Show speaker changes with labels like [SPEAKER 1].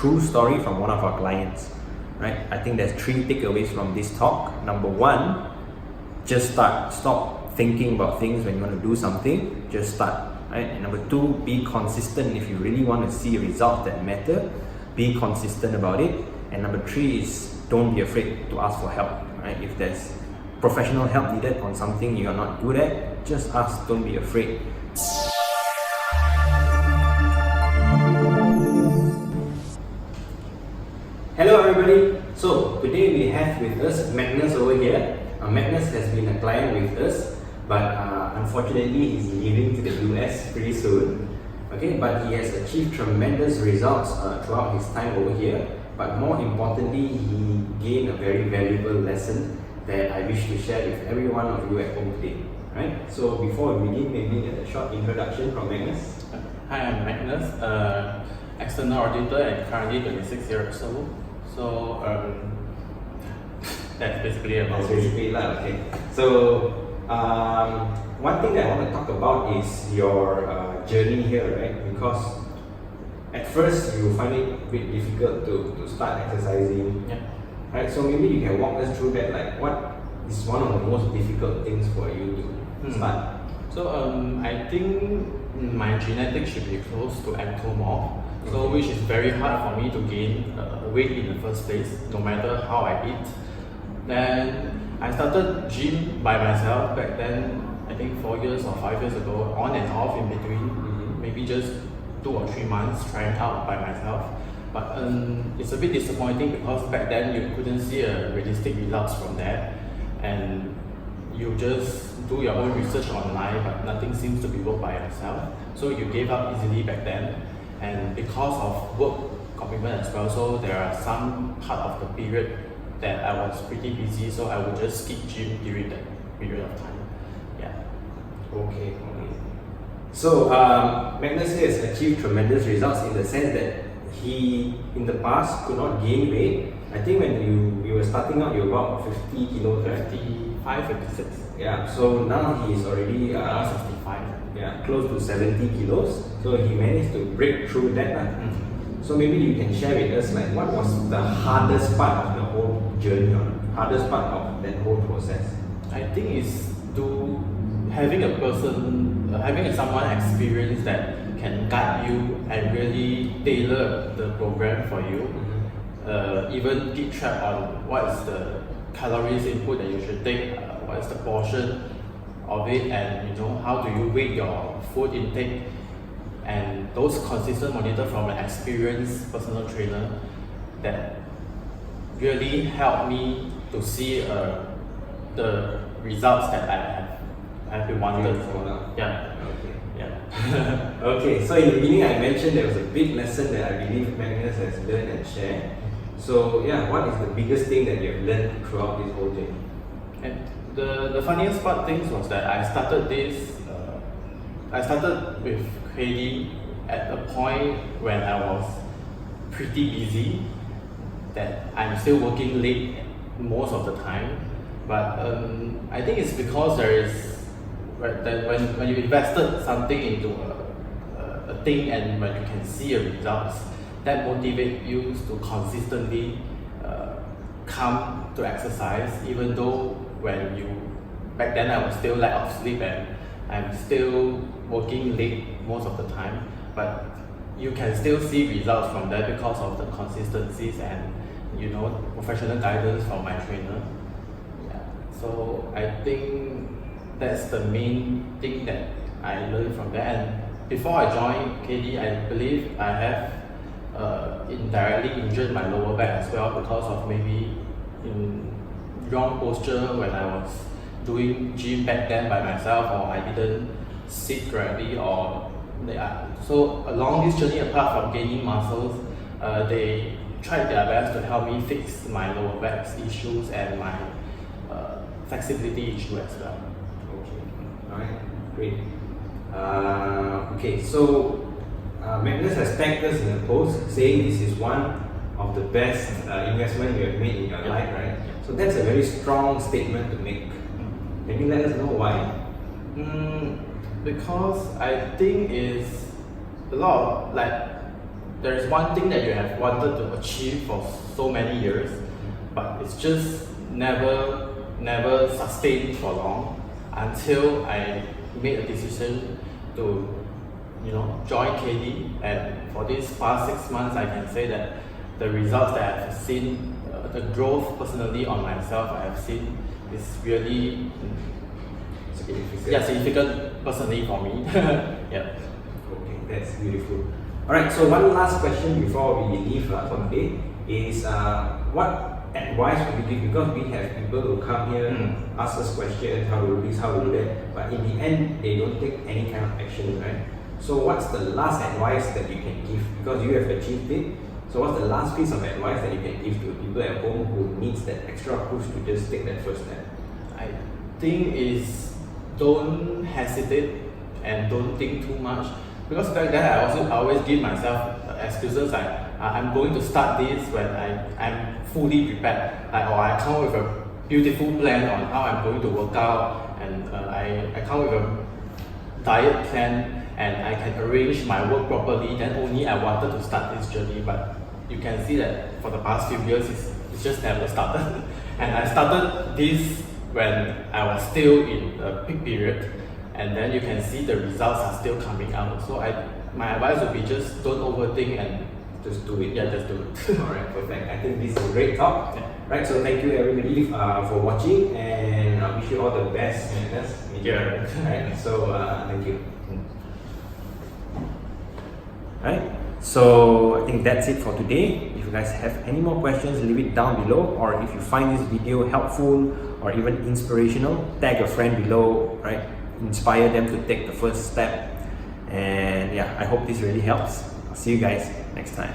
[SPEAKER 1] true story from one of our clients, right? I think there's 3 takeaways from this talk. Number 1, just start. Stop thinking about things when you want to do something, just start, right? And number 2, be consistent. If you really want to see results that matter, be consistent about it. And number 3 is don't be afraid to ask for help, right? If there's professional help needed on something you're not good at, just ask, don't be afraid. Hello everybody, so today we have with us Magnus over here. Magnus has been a client with us, but unfortunately he's leaving to the US pretty soon. Okay, but he has achieved tremendous results throughout his time over here. But more importantly, he gained a very valuable lesson that I wish to share with every one of you at home today. Right? So before we begin, maybe a short introduction from Magnus.
[SPEAKER 2] Hi, I'm Magnus, external auditor and currently 26 years old. So that's basically about it.
[SPEAKER 1] That's basically it. Okay. So one thing that I want to talk about is your journey here, right? Because at first you find it a bit difficult to start exercising.
[SPEAKER 2] Yeah.
[SPEAKER 1] Right? So maybe you can walk us through that, like what is one of the most difficult things for you to start?
[SPEAKER 2] So I think my genetics should be close to ectomorph, so which is very hard for me to gain weight in the first place, no matter how I eat. Then I started gym by myself back then, I think 4 years or 5 years ago, on and off in between, maybe just 2 or 3 months trying out by myself. But it's a bit disappointing because back then you couldn't see a realistic results from that, and you just do your own research online, but nothing seems to be worked by yourself. So you gave up easily back then, and because of work commitment as well, so there are some part of the period that I was pretty busy, so I would just skip gym during that period of time. Yeah.
[SPEAKER 1] Okay. So Magnus has achieved tremendous results in the sense that he in the past could not gain weight. I think when you were starting out, you were about 50 kilos, right?
[SPEAKER 2] 55, 56.
[SPEAKER 1] Yeah. So now he is already
[SPEAKER 2] 65.
[SPEAKER 1] Yeah, close to 70 kilos. So he managed to break through that. So maybe you can share with us, like, what was the hardest part of the whole journey, or hardest part of that whole process?
[SPEAKER 2] I think it's having someone experienced that can guide you and really tailor the program for you. Even keep track on what is the calories input that you should take, what is the portion of it, and how do you weight your food intake, and those consistent monitor from an experienced personal trainer that really helped me to see the results that I've been wanting for. Yeah.
[SPEAKER 1] Okay.
[SPEAKER 2] Yeah.
[SPEAKER 1] Okay, so in the beginning I mentioned there was a big lesson that I believe Magnus has learned and shared. So yeah, what is the biggest thing that you have learned throughout this whole journey?
[SPEAKER 2] And the funniest part things was that I started with KD at a point when I was pretty busy, that I'm still working late most of the time. But I think it's because there is that when you invested something into a thing, and when you can see a results, that motivates you to consistently come to exercise, even though back then I was still lack of sleep and I'm still working late most of the time, but you can still see results from that because of the consistencies and professional guidance from my trainer. Yeah. So I think that's the main thing that I learned from that. And before I joined KD, I believe I have indirectly injured my lower back as well because of maybe in wrong posture when I was doing gym back then by myself, or I didn't sit correctly, so along this journey, apart from gaining muscles, they tried their best to help me fix my lower back issues and my flexibility issue as well.
[SPEAKER 1] Okay, alright, great. Okay, so Magnus has tagged us in a post saying this is one of the best investment you have made in your life, right? So that's a very strong statement to make. Can you let us know why?
[SPEAKER 2] Because I think it's a lot of, there is one thing that you have wanted to achieve for so many years, but it's just never sustained for long until I made a decision to join KD. And for these past 6 months, I can say that the results that I've seen, the growth personally on myself I have seen is really significant personally for me. Yeah.
[SPEAKER 1] Okay, that's beautiful. Alright, so one last question before we leave for today is what advice would you give? Because we have people who come here, ask us questions, how to do this, how to do that, but in the end they don't take any kind of action, right? So what's the last advice that you can give? Because you have achieved it, so what's the last piece of advice that you can give to people at home who needs that extra push to just take that first step?
[SPEAKER 2] I think is don't hesitate and don't think too much, because back then I always give myself excuses like I'm going to start this when I'm fully prepared, like, or I come with a beautiful plan on how I'm going to work out, and I come with a diet plan, and I can arrange my work properly, then only I wanted to start this journey. But you can see that for the past few years it's just never started. And I started this when I was still in a peak period, and then you can see the results are still coming out. So my advice would be just don't overthink and
[SPEAKER 1] just do it.
[SPEAKER 2] Yeah, just do it.
[SPEAKER 1] Alright, perfect. I think this is a great talk.
[SPEAKER 2] Yeah.
[SPEAKER 1] Right, so thank you everybody for watching, and I wish you all the best.
[SPEAKER 2] Yeah.
[SPEAKER 1] Right, so thank you. Alright, so I think that's it for today. If you guys have any more questions, leave it down below, or if you find this video helpful or even inspirational, tag a friend below, right? Inspire them to take the first step. And yeah, I hope this really helps. I'll see you guys next time.